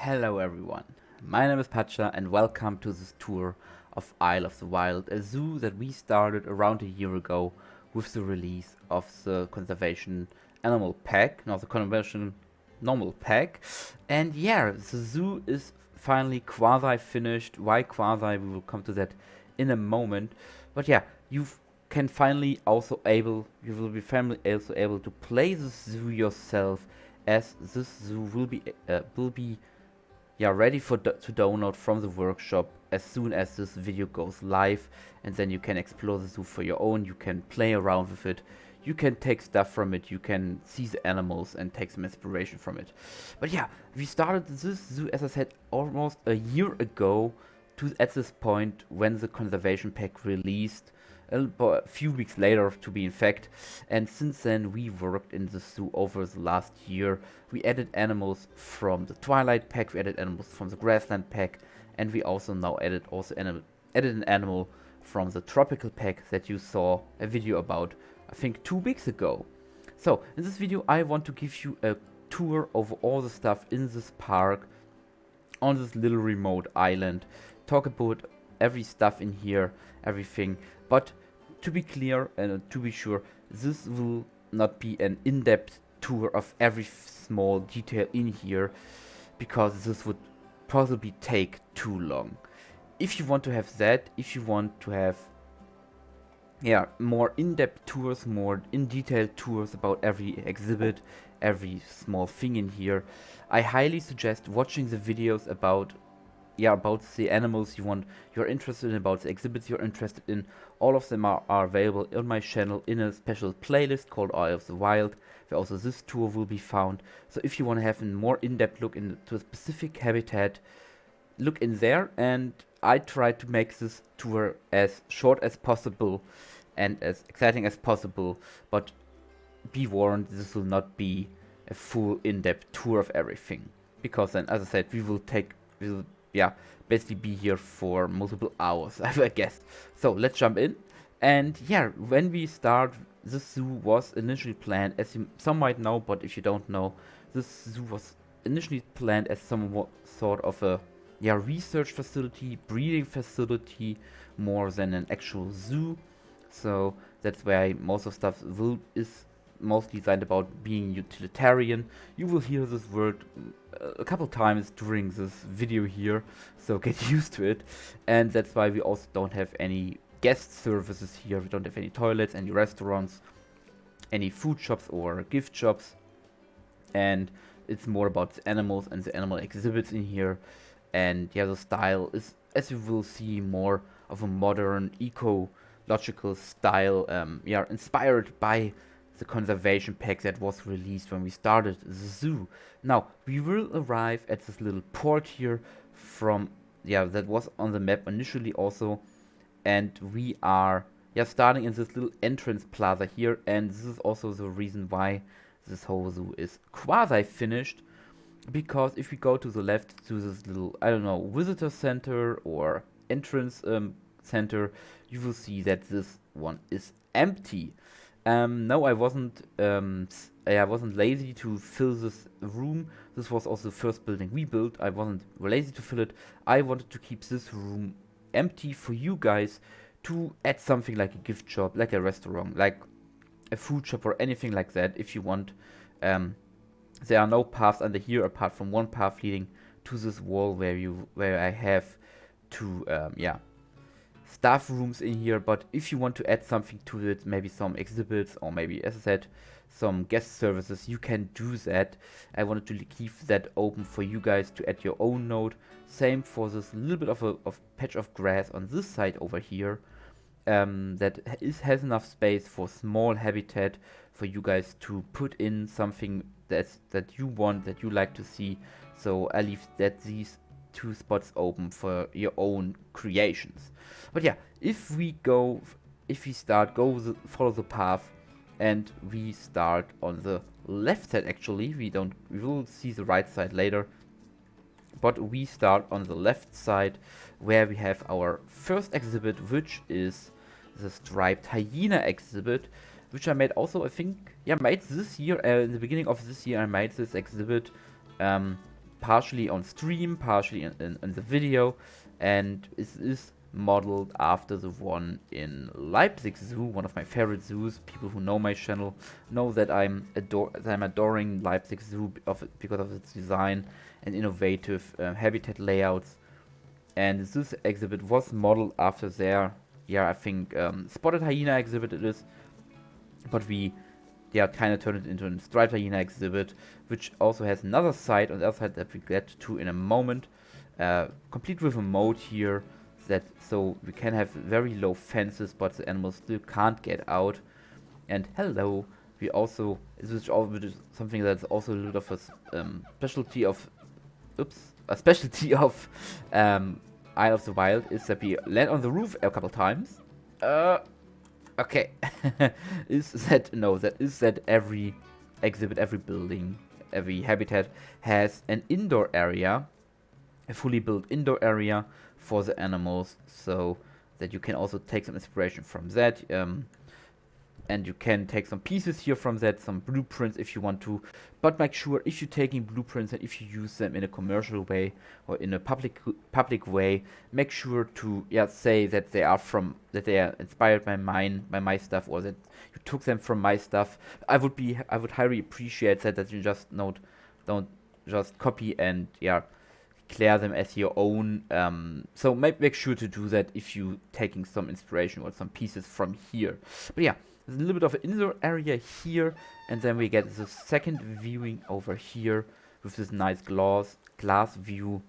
Hello everyone, my name is Pacha and welcome to this tour of Isle of the Wild, a zoo that we started around a year ago with the release of the Conservation Animal Pack, not the Conservation Normal Pack. And yeah, the zoo is finally quasi-finished. Why quasi? We will come to that in a moment. But yeah, you can finally also you will be finally also able to play the zoo yourself, as this zoo will be ready to download from the workshop as soon as this video goes live, and then you can explore the zoo for your own. You can play around with it, you can take stuff from it, you can see the animals and take some inspiration from it. But yeah, we started this zoo, as I said, almost a year ago at this point when the conservation pack released, a few weeks later to be in fact. And since then we worked in the zoo over the last year. We added animals from the Twilight pack, we added animals from the Grassland pack, and we also now added an animal from the Tropical pack that you saw a video about, I think 2 weeks ago. So in this video I want to give you a tour of all the stuff in this park, on this little remote island, talk about every stuff in here, everything. But to be clear and to be sure, this will not be an in-depth tour of every small detail in here, because this would possibly take too long. If you want to have that, if you want to have more in-depth tours, more in-detailed tours about every exhibit, every small thing in here, I highly suggest watching the videos about the animals you're interested in, about the exhibits you're interested in. All of them are available on my channel in a special playlist called Isle of the Wild, where also this tour will be found. So if you want to have a more in-depth look into a specific habitat, look in there. And I try to make this tour as short as possible and as exciting as possible, but be warned, this will not be a full in-depth tour of everything, because then, as I said, we will basically be here for multiple hours, I guess. So let's jump in. And yeah, when we start, this zoo was initially planned, as some might know, but if you don't know, this zoo was initially planned as some sort of a research facility, breeding facility, more than an actual zoo. So that's why most of stuff is mostly designed about being utilitarian. You will hear this word a couple times during this video here, so get used to it. And that's why we also don't have any guest services here. We don't have any toilets, any restaurants, any food shops or gift shops. And it's more about the animals and the animal exhibits in here. And yeah, the style is, as you will see, more of a modern ecological style, inspired by the conservation pack that was released when we started the zoo. Now we will arrive at this little port here from that was on the map initially also, and we are starting in this little entrance plaza here. And this is also the reason why this whole zoo is quasi finished, because if we go to the left to this little, I don't know, visitor center or entrance center, you will see that this one is empty. No, I wasn't lazy to fill this room. This was also the first building we built. I wasn't lazy to fill it. I wanted to keep this room empty for you guys to add something like a gift shop, like a restaurant, like a food shop or anything like that if you want. There are no paths under here apart from one path leading to this wall where I have two staff rooms in here. But if you want to add something to it, maybe some exhibits or maybe, as I said, some guest services, you can do that. I wanted to keep that open for you guys to add your own node. Same for this little bit of a patch of grass on this side over here, that has enough space for small habitat for you guys to put in something that you want, that you like to see. So I leave these two spots open for your own creations. But yeah, follow the path, and we start on the left side. Actually, we will see the right side later, but we start on the left side where we have our first exhibit, which is the striped hyena exhibit, which I made also, I think, made this year, in the beginning of this year I made this exhibit, partially on stream, partially in the video, and it is modeled after the one in Leipzig Zoo, one of my favorite zoos. People who know my channel know that I'm adoring Leipzig Zoo because of its design and innovative habitat layouts. And this exhibit was modeled after their, I think, spotted hyena exhibit it is, but we kind of turned it into a striped hyena exhibit, which also has another side on the other side that we get to in a moment, complete with a mode here, that so we can have very low fences, but the animals still can't get out. And hello, we also, this is something that's also a little bit of a specialty of, Isle of the Wild, is that we land on the roof a couple times. Okay. that every exhibit, every building, every habitat has an indoor area, a fully built indoor area for the animals, so that you can also take some inspiration from that. And you can take some pieces here from that, some blueprints if you want to, but make sure if you're taking blueprints and if you use them in a commercial way or in a public way, make sure to say that they are inspired by my stuff, or that you took them from my stuff. I would highly appreciate that you just don't just copy and declare them as your own. So make sure to do that if you taking some inspiration or some pieces from here. But there's a little bit of an indoor area here, and then we get the second viewing over here with this nice glass view,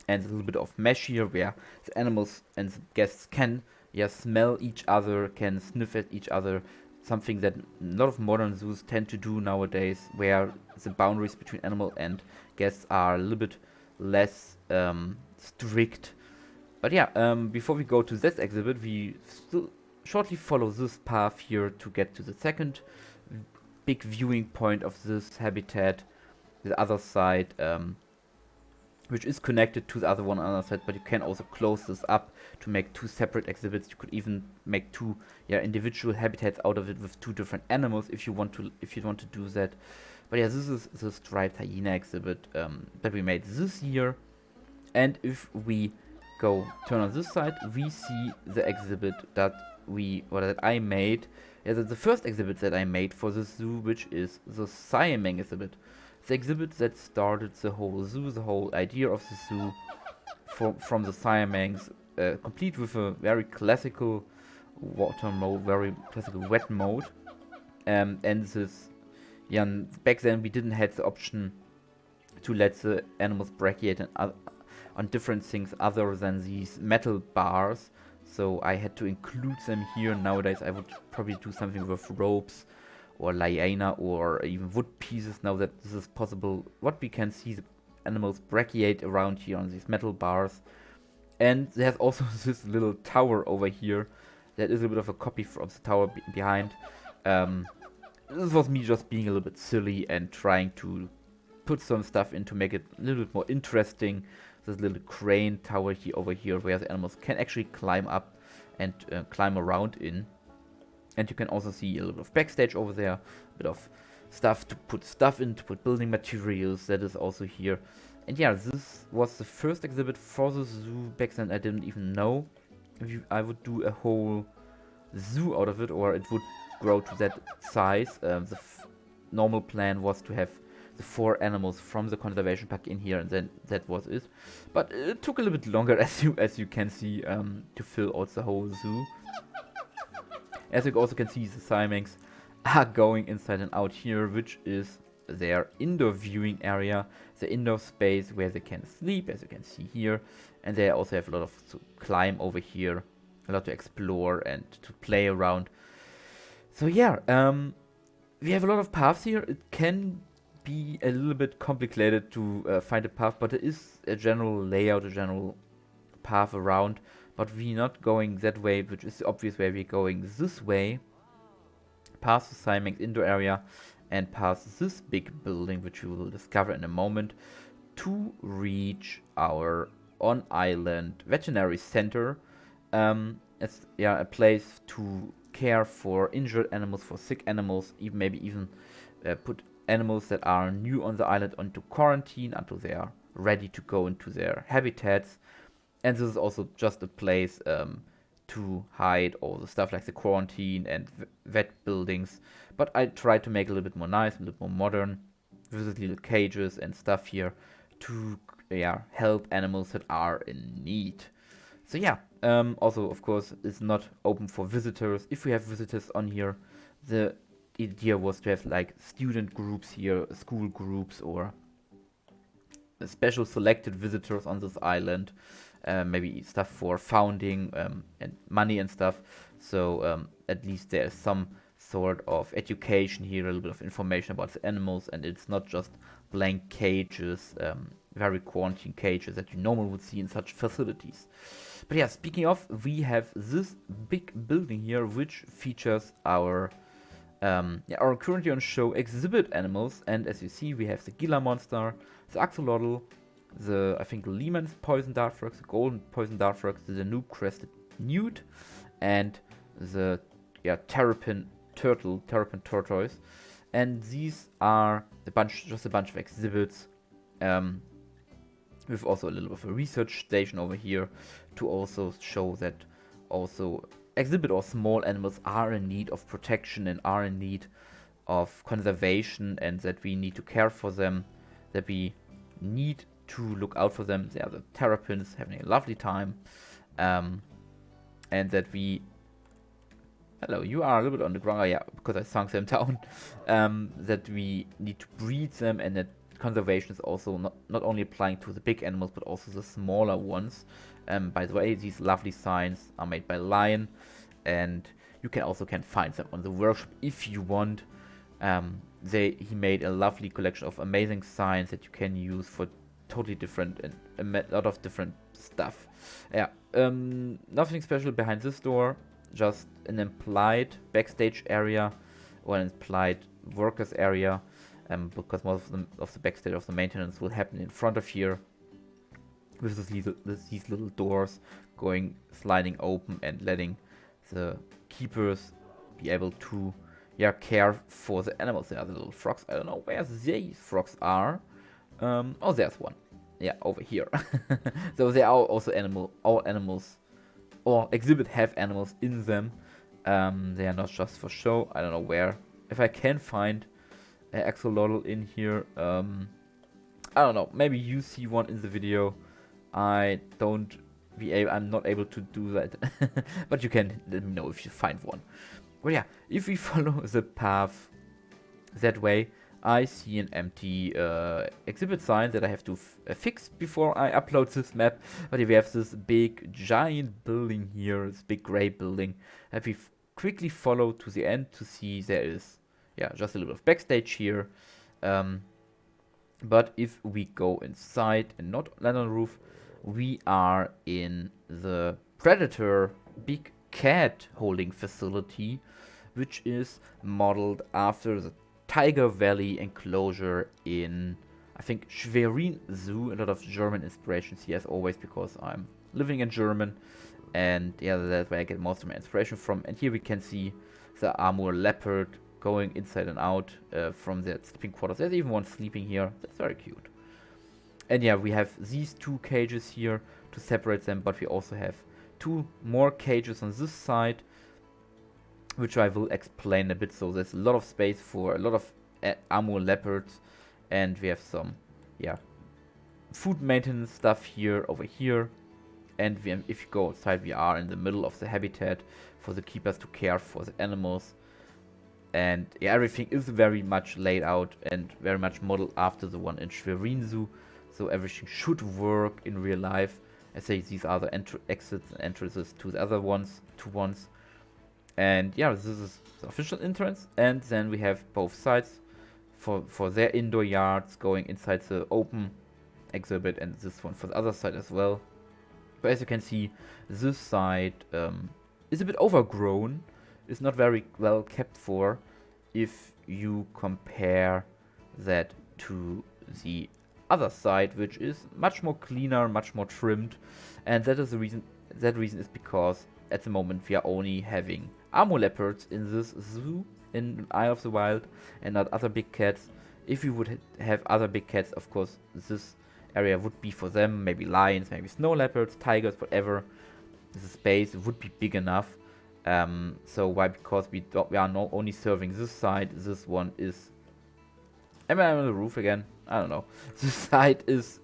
and a little bit of mesh here where the animals and the guests can smell each other, can sniff at each other, something that a lot of modern zoos tend to do nowadays, where the boundaries between animal and guests are a little bit less strict. But before we go to this exhibit, we still shortly follow this path here to get to the second big viewing point of this habitat, the other side, which is connected to the other one on the other side, but you can also close this up to make two separate exhibits. You could even make two individual habitats out of it with two different animals if you want to do that. But this is the striped hyena exhibit that we made this year. And if we turn on this side, we see the exhibit that I made. That's the first exhibit that I made for the zoo, which is the Siamang exhibit. The exhibit that started the whole zoo, the whole idea of the zoo from the Siamangs, complete with a very classical water mode, very classical wet mode. And this, back then we didn't have the option to let the animals brachiate on different things other than these metal bars. So I had to include them here. Nowadays I would probably do something with ropes or liana or even wood pieces now that this is possible. What we can see, the animals brachiate around here on these metal bars. And there's also this little tower over here that is a bit of a copy from the tower behind. This was me just being a little bit silly and trying to put some stuff in to make it a little bit more interesting. This little crane tower here over here where the animals can actually climb up and climb around in. And you can also see a little bit of backstage over there, a bit of stuff to put stuff in, to put building materials, that is also here. And this was the first exhibit for the zoo. Back then I didn't even know if I would do a whole zoo out of it, or it would grow to that size. The normal plan was to have the 4 animals from the conservation park in here, and then that was it. But it took a little bit longer, as you can see, to fill out the whole zoo. As you also can see, the Siamangs are going inside and out here, which is their indoor viewing area, the indoor space where they can sleep, as you can see here. And they also have a lot to climb over here, a lot to explore and to play around. So we have a lot of paths here. It can be a little bit complicated to find a path, but it is a general layout, a general path around. But we're not going that way, which is the obvious way. We're going this way, past the Siamang indoor area, and past this big building, which we will discover in a moment, to reach our on-island veterinary center. It's a place to care for injured animals, for sick animals, maybe even put animals that are new on the island onto quarantine until they are ready to go into their habitats. And this is also just a place to hide all the stuff like the quarantine and vet buildings. But I try to make it a little bit more nice, a little more modern, with the little cages and stuff here to help animals that are in need. So yeah, also of course it's not open for visitors. If we have visitors on here, the idea was to have like student groups here, school groups, or special selected visitors on this island. Maybe stuff for founding and money and stuff. So at least there's some sort of education here, a little bit of information about the animals, and it's not just blank cages, very quarantine cages that you normally would see in such facilities. But yeah, speaking of, we have this big building here which features our currently on show exhibit animals, and as you see we have the Gila monster, the axolotl, the I think Lehman's poison dart frogs, the golden poison dart frogs, the Danube crested newt, and the terrapin tortoise, and these are just a bunch of exhibits, with also a little bit of a research station over here to also show that also exhibit or small animals are in need of protection and are in need of conservation, and that we need to care for them, that we need to look out for them. They are the terrapins having a lovely time, and that we... Hello, you are a little bit on the ground, yeah, because I sunk them down. That we need to breed them, and that conservation is also not only applying to the big animals, but also the smaller ones. By the way, these lovely signs are made by Lion, and you can find them on the workshop if you want. He made a lovely collection of amazing signs that you can use for totally different and a lot of different stuff. Yeah, nothing special behind this door, just an implied backstage area or an implied workers area, because most of the backstage of the maintenance will happen in front of here, with these little doors sliding open and letting the keepers be able to care for the animals. There are the little frogs. I don't know where these frogs are. Oh, there's one. Yeah, over here. So there are also all animals, or exhibit have animals in them. They are not just for show. I don't know where. If I can find an axolotl in here, I don't know. Maybe you see one in the video. I'm not able to do that. But you can let me know if you find one. Well, yeah, if we follow the path that way, I see an empty exhibit sign that I have to fix before I upload this map. But if we have this big giant building here, this big gray building, that we quickly follow to the end to see there is just a little bit of backstage here. But if we go inside and not land on the roof, we are in the Predator big cat holding facility, which is modeled after the Tiger Valley enclosure in, I think, Schwerin Zoo. A lot of German inspirations here as always, because I'm living in German, and that's where I get most of my inspiration from. And here we can see the Amur leopard going inside and out from their sleeping quarters. There's even one sleeping here. That's very cute. And we have these two cages here to separate them, but we also have two more cages on this side, which I will explain a bit. So there's a lot of space for a lot of Amur leopards, and we have some food maintenance stuff here over here. And if you go outside, we are in the middle of the habitat for the keepers to care for the animals. And everything is very much laid out and very much modeled after the one in Schwerin Zoo. So everything should work in real life. I say these are the exits and entrances to the other ones, And this is the official entrance. And then we have both sides for their indoor yards going inside the open exhibit, and this one for the other side as well. But as you can see, this side is a bit overgrown. It's not very well kept for if you compare that to the other side, which is much more cleaner, much more trimmed. And that is the reason. That reason is because at the moment we are only having Amur leopards in this zoo in Eye of the Wild, and not other big cats. If we would have other big cats, of course, this area would be for them. Maybe lions, maybe snow leopards, tigers, whatever. The space would be big enough. So why? Because we are not only serving this side. This one is. Am I on the roof again? I don't know. This side is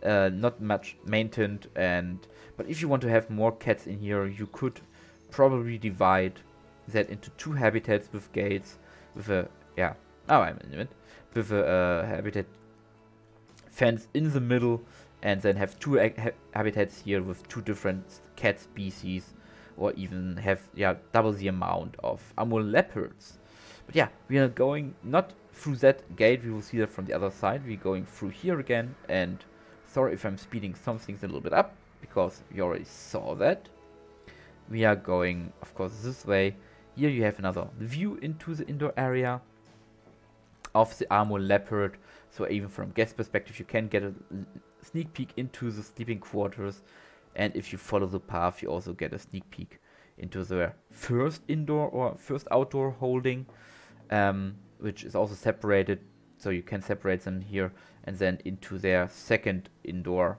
not much maintained, but if you want to have more cats in here, you could probably divide that into 2 habitats with gates, with a with a habitat fence in the middle, and then have 2 habitats here with 2 different cat species, or even have double the amount of Amur leopards. But yeah, we are going not through that gate. We will see that from the other side. We're going through here again, and sorry if I'm speeding some things a little bit up, because you already saw that. We are going, of course, this way. Here you have another view into the indoor area of the Amur leopard. So even from guest perspective, you can get a sneak peek into the sleeping quarters. And if you follow the path, you also get a sneak peek into their first indoor or first outdoor holding, which is also separated. So you can separate them here, and then into their second indoor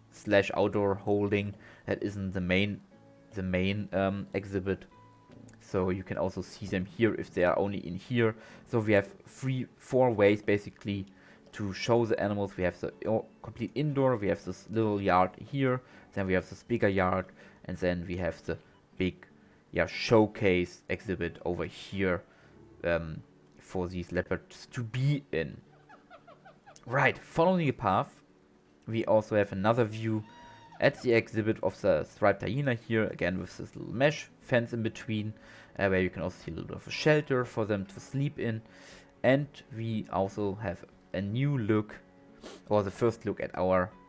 / outdoor holding that isn't the main exhibit. So you can also see them here if they are only in here. So we have 4 ways basically to show the animals. We have the complete indoor, we have this little yard here, then we have this bigger yard, and then we have the big showcase exhibit over here for these leopards to be in. Right, following the path, we also have another view at the exhibit of the striped hyena here, again with this little mesh fence in between, where you can also see a little bit of a shelter for them to sleep in. And we also have a new look, or the first look at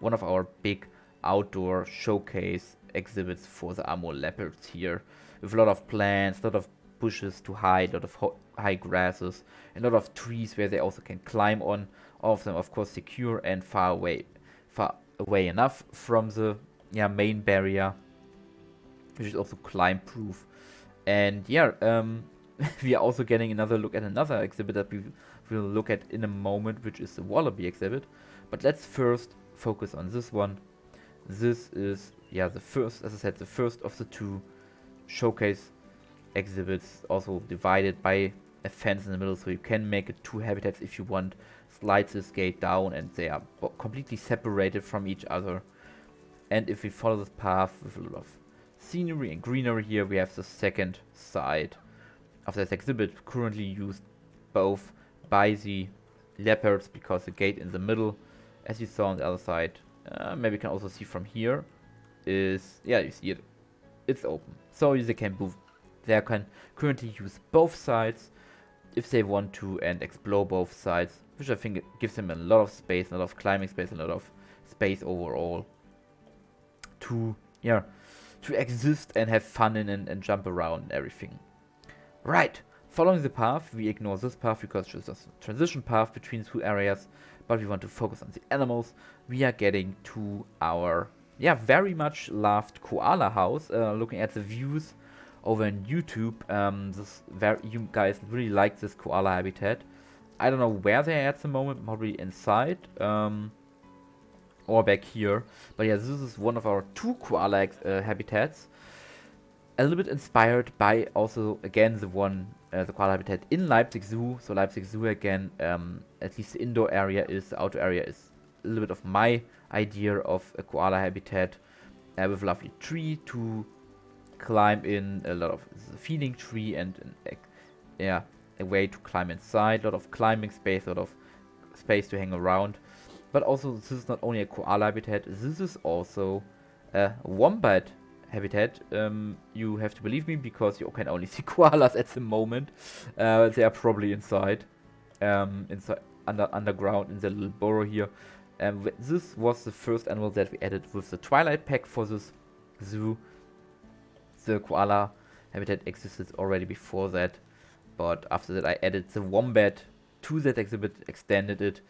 one of our big outdoor showcase exhibits for the Amur leopards here, with a lot of plants, a lot of bushes to hide, a lot of high grasses, a lot of trees where they also can climb on. All of them, of course, secure and far away enough from the main barrier, which is also climb proof. And we are also getting another look at another exhibit that we will look at in a moment, which is the wallaby exhibit. But let's first focus on this one. This is the first, as I said, the first of the 2 showcase exhibits, also divided by a fence in the middle, so you can make it 2 habitats if you want. Slide this gate down, and they are completely separated from each other. And if we follow this path with a lot of scenery and greenery here, we have the second side of this exhibit, currently used both by the leopards, because the gate in the middle, as you saw on the other side, maybe you can also see from here, is you see it, it's open, so they can move. They can currently use both sides if they want to, and explore both sides, which I think gives them a lot of space, a lot of climbing space, a lot of space overall to exist and have fun in and jump around and everything. Right, following the path, we ignore this path because it's just a transition path between 2 areas, but we want to focus on the animals. We are getting to our very much loved koala house, looking at the views over on YouTube. You guys really like this koala habitat. I don't know where they're at the moment, probably inside or back here. But this is one of our 2 koala habitats. A little bit inspired by also again the koala habitat in Leipzig Zoo. So Leipzig Zoo again, at least the indoor area is, the outdoor area is a little bit of my idea of a koala habitat, with a lovely tree to climb in, a lot of feeding tree, and a way to climb inside, a lot of climbing space, a lot of space to hang around. But also, this is not only a koala habitat, this is also a wombat habitat. You have to believe me, because you can only see koalas at the moment. They are probably inside underground in the little burrow here. This was the first animal that we added with the Twilight Pack for this zoo. The koala habitat existed already before that, but after that I added the wombat to that exhibit, extended it,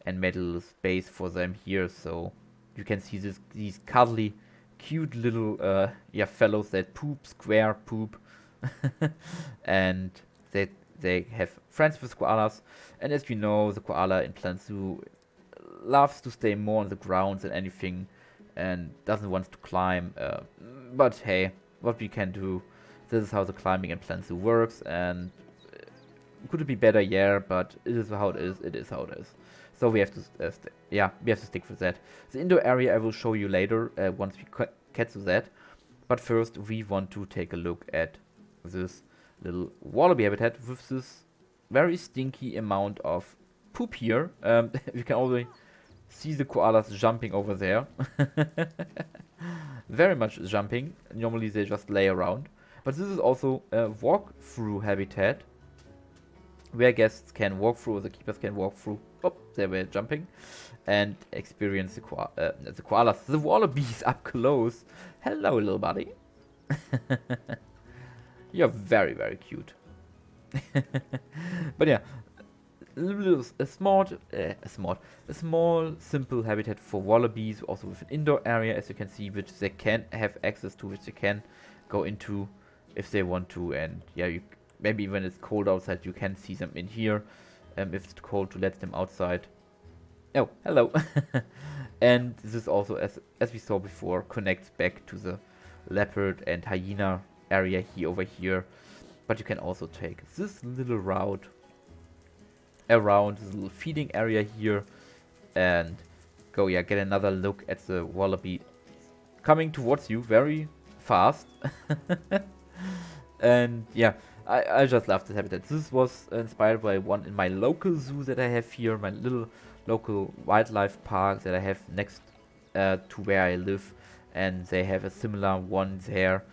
and made a little space for them here, so you can see these cuddly, cute little fellows that poop, square poop, and they they have friends with koalas, and as you know, the koala in Planet Zoo loves to stay more on the ground than anything, and doesn't want to climb. But hey, what we can do? This is how the climbing in Planet Zoo works, and could it be better? Yeah, but it is how it is. It is how it is. So we have to, we have to stick with that. The indoor area I will show you later once we get to that. But first, we want to take a look at this little wallaby habitat with this very stinky amount of poop here. You can already see the koalas jumping over there. Very much jumping. Normally they just lay around. But this is also a walk-through habitat where guests can walk through, or the keepers can walk through. Oh, they were jumping. And experience the koalas, the wallabies up close. Hello, little buddy. You're very, very cute. But yeah, a small, simple habitat for wallabies, also with an indoor area, as you can see, which they can have access to, which they can go into if they want to. And yeah, maybe when it's cold outside, you can see them in here. If it's cold, to let them outside. Oh, hello. And this also, as we saw before, connects back to the leopard and hyena area here over here. But you can also take this little route around this little feeding area here and go, get another look at the wallaby coming towards you very fast. And yeah, I just love this habitat. This was inspired by one in my local zoo that I have here, my little local wildlife park that I have next to where I live, and they have a similar one there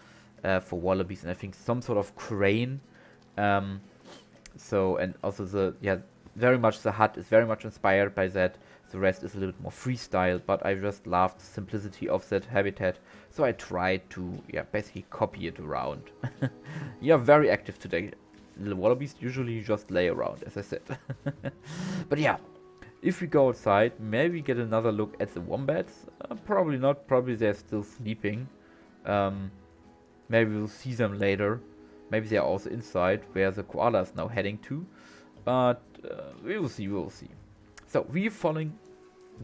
for wallabies, and I think some sort of crane. So, and also very much the hut is very much inspired by that. The rest is a little bit more freestyle, but I just love the simplicity of that habitat, so I tried to basically copy it around. You're very active today. Little wallabies usually just lay around, as I said. But yeah, if we go outside, maybe get another look at the wombats. Probably not. Probably they're still sleeping. Maybe we'll see them later. Maybe they're also inside, where the koala is now heading to. But we will see. We will see. So we're following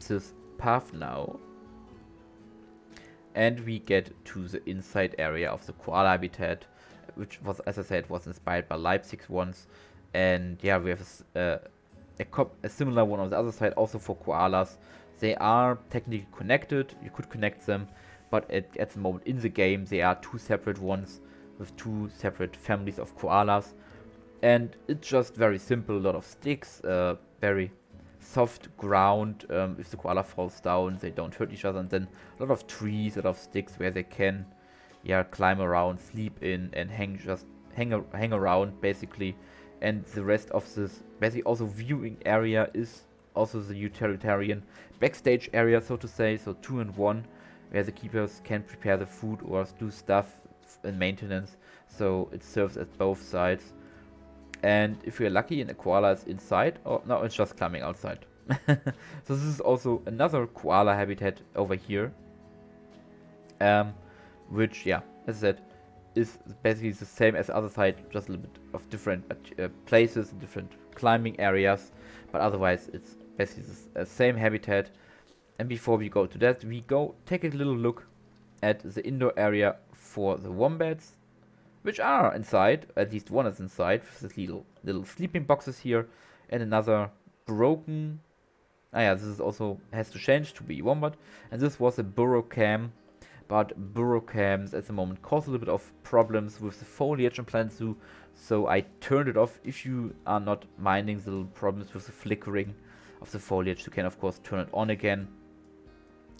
this path now, and we get to the inside area of the koala habitat, which was, as I said, was inspired by Leipzig once. And yeah, we have a similar one on the other side, also for koalas. They are technically connected. You could connect them, but at the moment in the game, they are two separate ones with two separate families of koalas. And it's just very simple. A lot of sticks, very soft ground. If the koala falls down, they don't hurt each other. And then a lot of trees, a lot of sticks where they can climb around, sleep in, and hang around basically. And the rest of this basically also viewing area is also the utilitarian backstage area, so to say. So 2 in 1, where the keepers can prepare the food or do stuff in maintenance. So it serves at both sides. And if you're lucky and a koala is inside, or no, it's just climbing outside. So this is also another koala habitat over here, which, as I said, is basically the same as the other side, just a little bit of different places, different climbing areas, but otherwise it's basically the same habitat. And before we go to that, we go take a little look at the indoor area for the wombats, which are inside. At least one is inside with these little sleeping boxes here, and another broken. This is also has to change to be wombat, and this was a burrow cam. But burrow cams at the moment cause a little bit of problems with the foliage in Planet Zoo, so I turned it off. If you are not minding the little problems with the flickering of the foliage, you can of course turn it on again.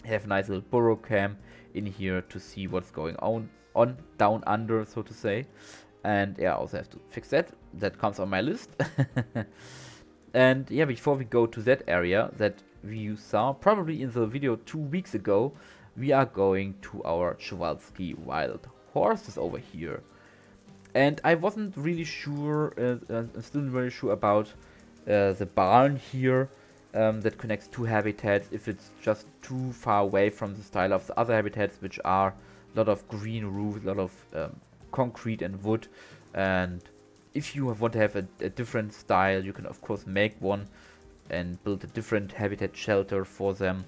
Have a nice little burrow cam in here to see what's going on down under, so to say. And I also have to fix that. That comes on my list. And before we go to that area that you saw probably in the video 2 weeks ago, we are going to our Przewalski wild horses over here. And I wasn't really sure, I'm still not very sure about the barn here that connects two habitats, if it's just too far away from the style of the other habitats, which are a lot of green roofs, a lot of concrete and wood. And if you want to have a different style, you can of course make one and build a different habitat shelter for them.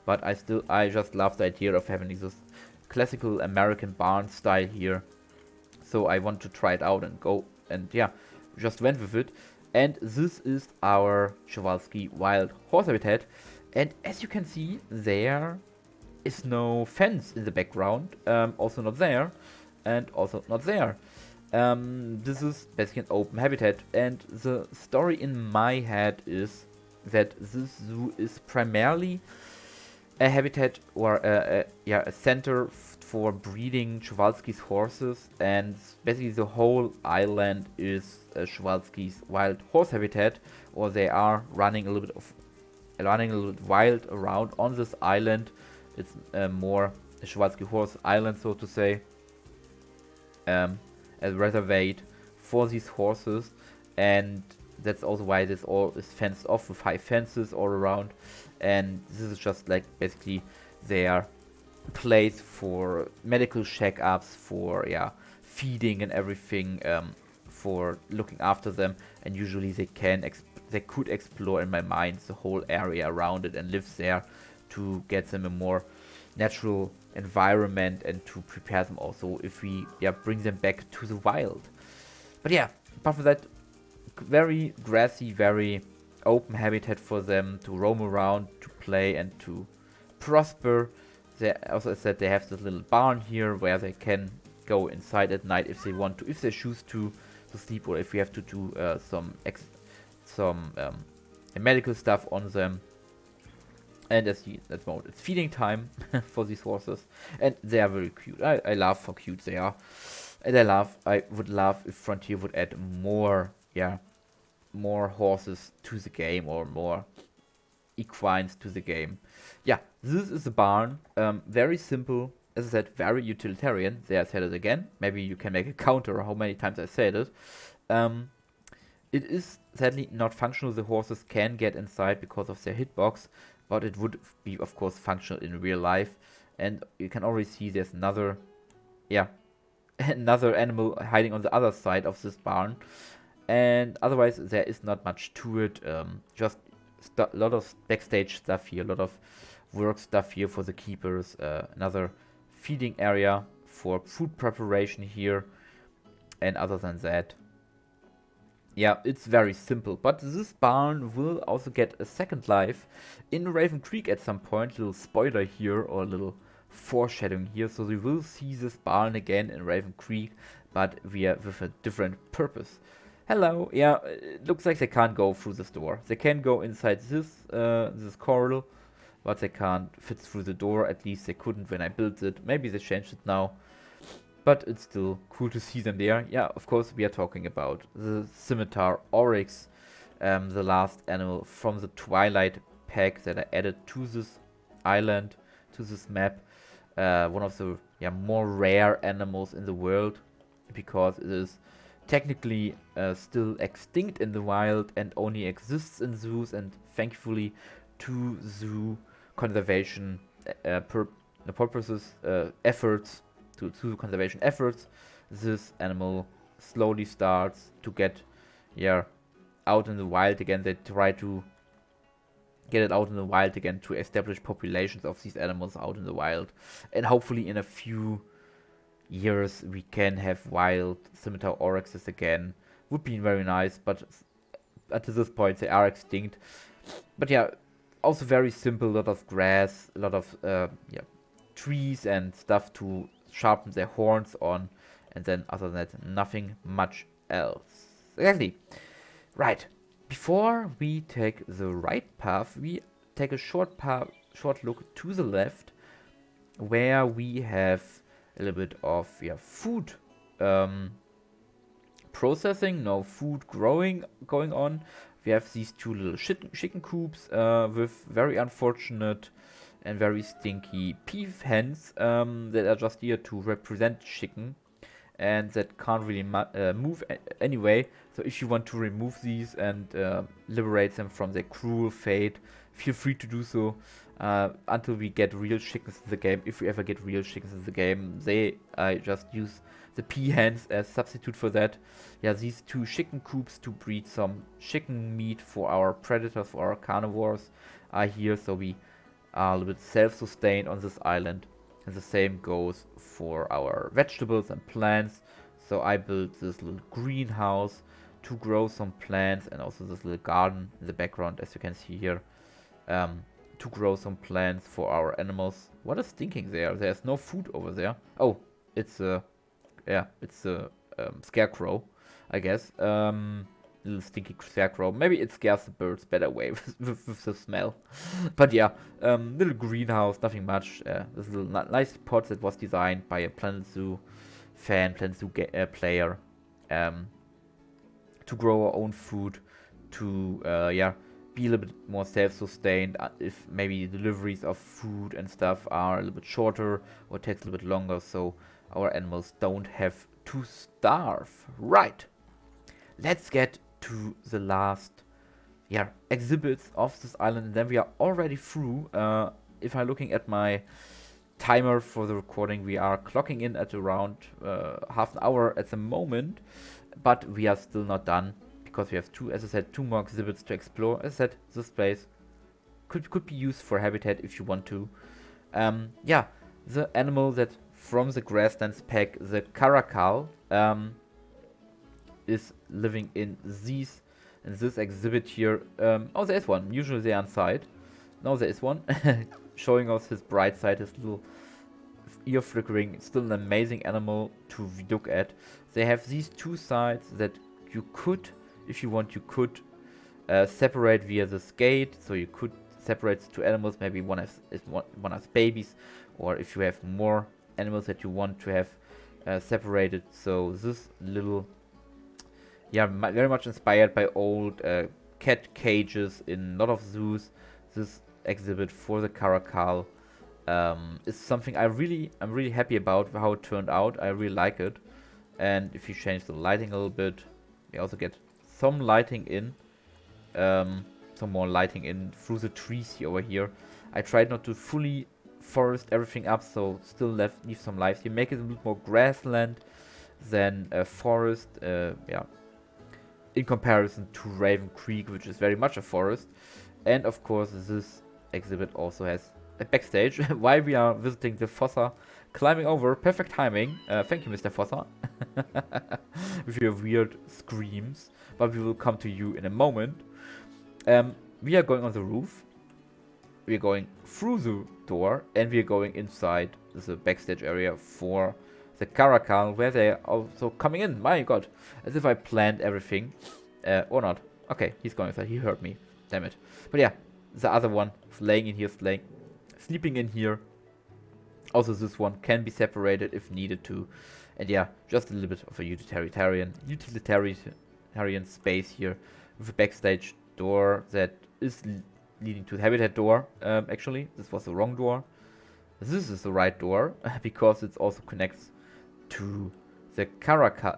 But I just love the idea of having this classical American barn style here. So I want to try it out and go, and yeah, just went with it. And this is our Przewalski wild horse habitat. And as you can see, there is no fence in the background. Also not there, and also not there. This is basically an open habitat, and the story in my head is that this zoo is primarily a habitat or a center for breeding Przewalski's horses, and basically the whole island is Przewalski's wild horse habitat, or they are running a little bit wild around on this island. It's more a Przewalski horse island, so to say, a reservate for these horses, and that's also why this all is fenced off with high fences all around. And this is just like basically their place for medical checkups, for feeding and everything, for looking after them. And usually they could explore, in my mind, the whole area around it and live there to get them a more natural environment and to prepare them also if we bring them back to the wild. But yeah, apart from that, very grassy, very open habitat for them to roam around, to play and to prosper. They also, as I said, they have this little barn here where they can go inside at night if they want to, if they choose to sleep, or if we have to do some medical stuff on them. And as that's more, it's feeding time for these horses, and they are very cute. I love how cute they are, and I would love if Frontier would add more horses to the game, or more equines to the game. Yeah, this is a barn. Very simple, as I said, very utilitarian. There, I said it again. Maybe you can make a counter how many times I said it. It is sadly not functional. The horses can get inside because of their hitbox, but it would be, of course, functional in real life. And you can already see there's another animal hiding on the other side of this barn. And otherwise, there is not much to it. Just a lot of backstage stuff here, a lot of work stuff here for the keepers. Another feeding area for food preparation here. And other than that, yeah, it's very simple. But this barn will also get a second life in Raven Creek at some point. Little spoiler here, or a little foreshadowing here. So we will see this barn again in Raven Creek, but with a different purpose. Hello, yeah, it looks like they can't go through this door. They can go inside this corridor, but they can't fit through the door. At least they couldn't when I built it. Maybe they changed it now. But it's still cool to see them there. Yeah, of course, we are talking about the scimitar oryx, the last animal from the Twilight pack that I added to this island, to this map. One of the more rare animals in the world, because it is technically still extinct in the wild and only exists in zoos, and thankfully to zoo conservation purposes, efforts, to conservation efforts, this animal slowly starts to get out in the wild again. They try to get it out in the wild again to establish populations of these animals out in the wild, and hopefully in a few years we can have wild scimitar oryxes again. Would be very nice, but until this point they are extinct. But yeah, also very simple, a lot of grass, a lot of trees and stuff to sharpen their horns on, and then other than that, nothing much else. Exactly. Right. Before we take the right path, we take a short look to the left, where we have a little bit of food processing, no food growing going on. We have these two little chicken coops with very unfortunate and very stinky peeve hens that are just here to represent chicken. and that can't really move anyway. So if you want to remove these and liberate them from their cruel fate, feel free to do so. Until we get real chickens in the game. If we ever get real chickens in the game, I just use the peahens as substitute for that. Yeah, these 2 chicken coops to breed some chicken meat for our predators, for our carnivores are here, so we are a little bit self-sustained on this island. And the same goes for our vegetables and plants. So I built this little greenhouse to grow some plants, and also this little garden in the background, as you can see here, to grow some plants for our animals. What is stinking there? There's no food over there. Oh, it's a scarecrow, I guess. Little stinky scarecrow. Maybe it scares the birds better away with the smell. But yeah, little greenhouse, nothing much. This little nice pot that was designed by a Planet Zoo fan, Planet Zoo player, to grow our own food, to be a little bit more self-sustained. If maybe deliveries of food and stuff are a little bit shorter or takes a little bit longer, so our animals don't have to starve. Right. Let's get to the last exhibits of this island, and then we are already through. If I'm looking at my timer for the recording, we are clocking in at around half an hour at the moment, but we are still not done because we have as I said, 2 more exhibits to explore. As I said, this place could be used for habitat if you want to. The animal that from the grasslands pack, the Caracal, is living in this exhibit here. Oh, there is one. Usually they're on side. No, there is one. Showing us his bright side, his little ear flickering. It's still an amazing animal to look at. They have these 2 sides that you could, if you want, you could separate via this gate. So you could separate 2 animals. Maybe one has babies, or if you have more animals that you want to have separated. So this little, very much inspired by old cat cages in a lot of zoos. This exhibit for the Caracal is something I'm really happy about how it turned out. I really like it. And if you change the lighting a little bit, we also get some lighting in, some more lighting in through the trees here over here. I tried not to fully forest everything up, so still leave some life here. Make it a bit more grassland than a forest. In comparison to Raven Creek, which is very much a forest. And of course, this exhibit also has a backstage while we are visiting the fossa, climbing over. Perfect timing. Thank you, Mr. Fossa, with your weird screams. But we will come to you in a moment. We are going on the roof. We are going through the door, and we are going inside the backstage area for the Caracal, where they are also coming in. My god, as if I planned everything. Or not. Okay, he's going inside. He heard me. Damn it. But yeah, the other one laying in here, sleeping in here. Also, this one can be separated if needed to. And yeah, just a little bit of a utilitarian space here with a backstage door that is leading to the habitat door. Actually, this was the wrong door. This is the right door because it also connects to the Caracal,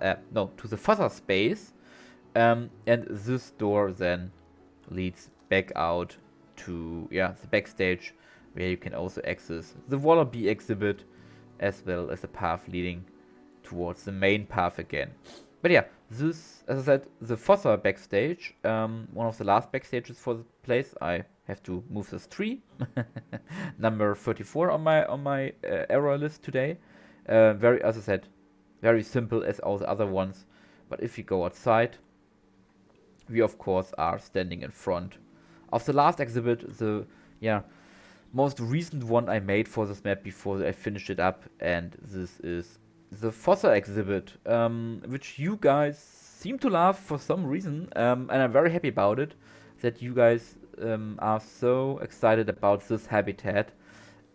to the fossa space. And this door then leads back out to the backstage, where you can also access the Wallaby exhibit, as well as the path leading towards the main path again. But yeah, this, as I said, the fossa backstage, one of the last backstages for the place. I have to move this tree, number 34 on my error list today. As I said, very simple as all the other ones. But if you go outside, we of course are standing in front of the last exhibit, the most recent one I made for this map before I finished it up, and this is the fossa exhibit, which you guys seem to love for some reason, and I'm very happy about it, that you guys are so excited about this habitat,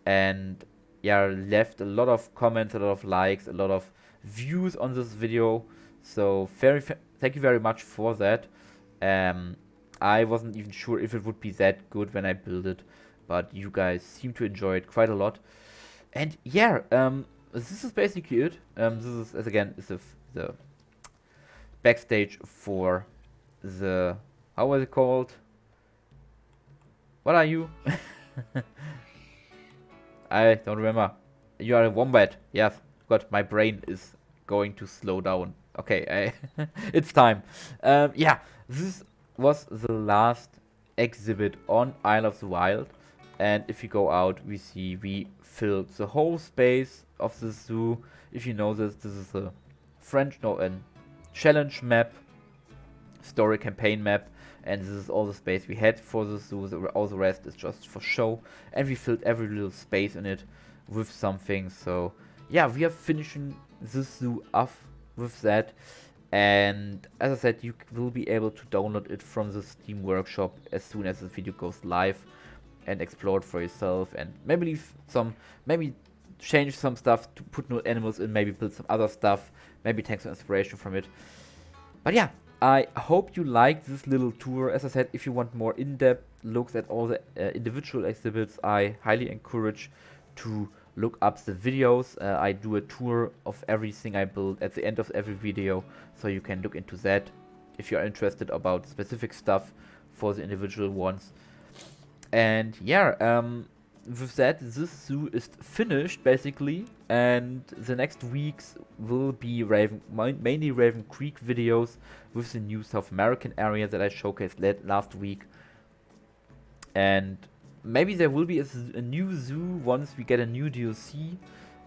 and left a lot of comments, a lot of likes, a lot of views on this video. So thank you very much for that. I wasn't even sure if it would be that good when I built it, but you guys seem to enjoy it quite a lot. And this is basically it. This is, as again, is the backstage for the, how was it called? What are you? I don't remember. You are a wombat. Yes. God, my brain is going to slow down. Okay, it's time. Yeah, this was the last exhibit on Isle of the Wild. And if you go out, we see we filled the whole space of the zoo. If you know this, this is a challenge map, story campaign map, and this is all the space we had for the zoo. All the rest is just for show, and we filled every little space in it with something. So yeah, we are finishing this zoo off with that. And as I said, you will be able to download it from the Steam Workshop as soon as the video goes live, and explore it for yourself, and maybe leave some, maybe change some stuff to put new animals in, maybe build some other stuff, maybe take some inspiration from it. But yeah, I hope you liked this little tour. As I said, if you want more in-depth looks at all the individual exhibits, I highly encourage to look up the videos. I do a tour of everything I build at the end of every video, so you can look into that if you're interested about specific stuff for the individual ones. And yeah, with that, this zoo is finished basically, and the next weeks will be mainly Raven Creek videos with the new South American area that I showcased last week. And maybe there will be a new zoo once we get a new DLC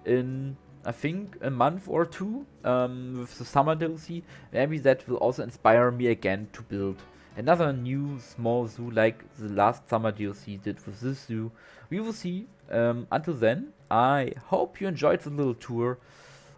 in, I think, a month or two, with the summer DLC. Maybe that will also inspire me again to build another new small zoo like the last summer DLC did with this zoo. We will see. Until then, I hope you enjoyed the little tour.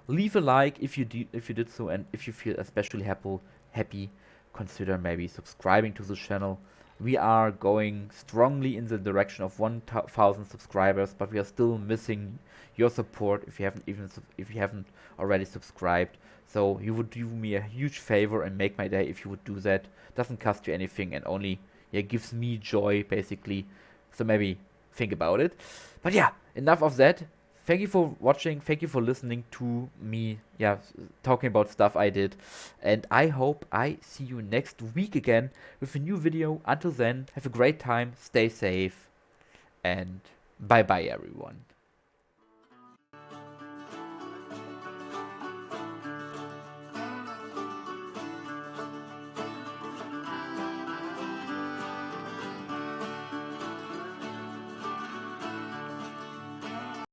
Leave a like if you did so, and if you feel especially happy, consider maybe subscribing to the channel. We are going strongly in the direction of 1,000 subscribers, but we are still missing your support if you haven't already subscribed. So you would do me a huge favor and make my day if you would do that. Doesn't cost you anything, and only gives me joy basically. So maybe think about it. But yeah, enough of that. Thank you for watching. Thank you for listening to me, talking about stuff I did. And I hope I see you next week again with a new video. Until then, have a great time, stay safe, and bye bye everyone.